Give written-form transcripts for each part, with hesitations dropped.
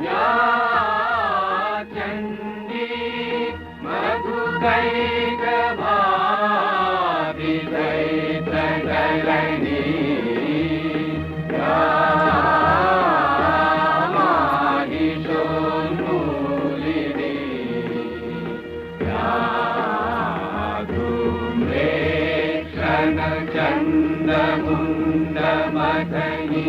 या चण्डी मधुकैटभाविदैतगलनी या माहिषोन्मूलिनी या धूम्रेक्षणचण्डमुण्डमथनी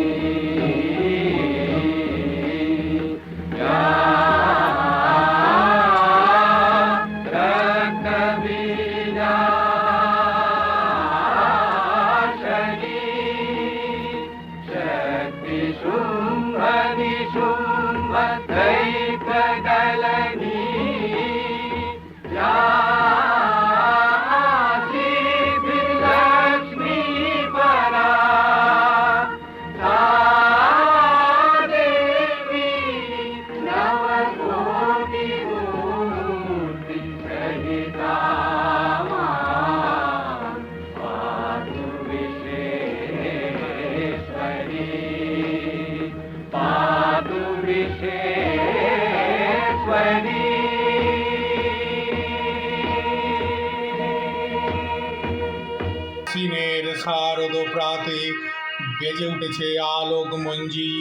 চীনের শারদ প্রাতে বেজে উঠেছে আলোক মঞ্জি,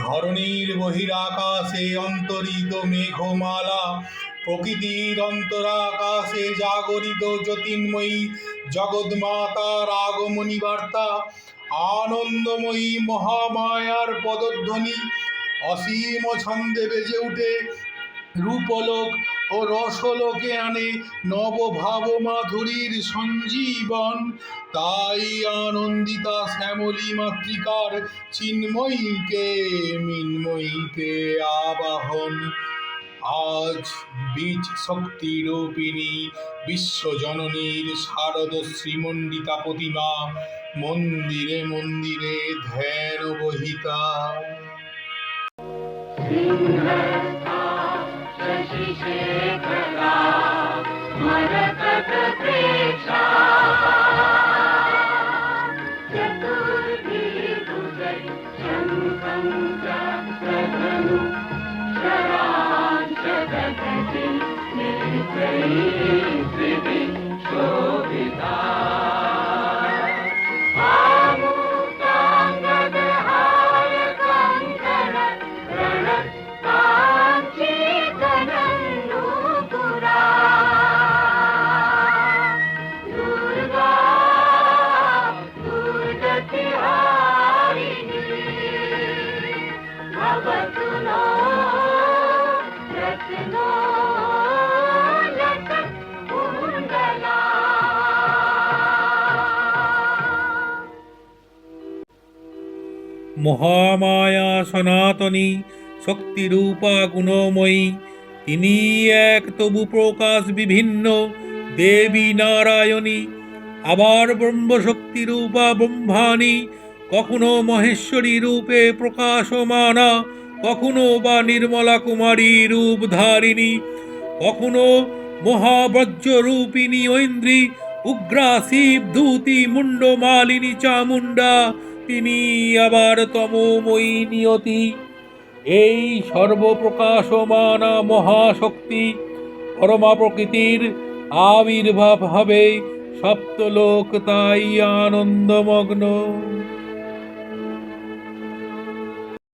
ধরণীর বহিরাকাশে অন্তরিত মেঘমালা, প্রকৃতির অন্তরাকাশে জাগরিত জ্যোতির্ময়ী জগৎমাতার আগমনী বার্তা, আনন্দময়ী মহামায়ার পদধ্বনি অসীম ছন্দে বেজে উঠে রূপলোক ও রসলোকে আনে নবভাব মাধুরীর সঞ্জীবন। তাই আনন্দিতা শ্যামলী মাতৃকার চিন্ময়ীকে মিন্ময়ীতে আবাহন। আজ বীজ শক্তি রূপিণী বিশ্বজননীর শারদ শ্রীমণ্ডিতা প্রতিমা মন্দিরে মন্দিরে ধ্যান বহিতা। शशिशेखरा मरकतप्रेक्षा चतुर्भिर्भुजै शङ्खं चक्रधनु शरांशदधति नेत्रैः त्रिभिः शोभिता মহামায়া সনাতনী শক্তিরূপা গুণময়ী, তিনি এক তবু প্রকাশ বিভিন্ন দেবী নারায়ণী। আবার ব্রহ্মশক্তি রূপা ব্রহ্মাণী, কখনো মহেশ্বরী রূপে প্রকাশমানা, কখনো বা নির্মলা কুমারী রূপ ধারিণী, কখনো মহাবজ্র রূপিণী ঐন্দ্রী, উগ্রা শিব ধূতি মুন্ডমালিনী চামুণ্ডা, তিনি আবার তমোময়ী নিয়তি। এই সর্বপ্রকাশমানা মহাশক্তি পরমা প্রকৃতির আবির্ভাব হবে সপ্তলোক তাই আনন্দমগ্ন।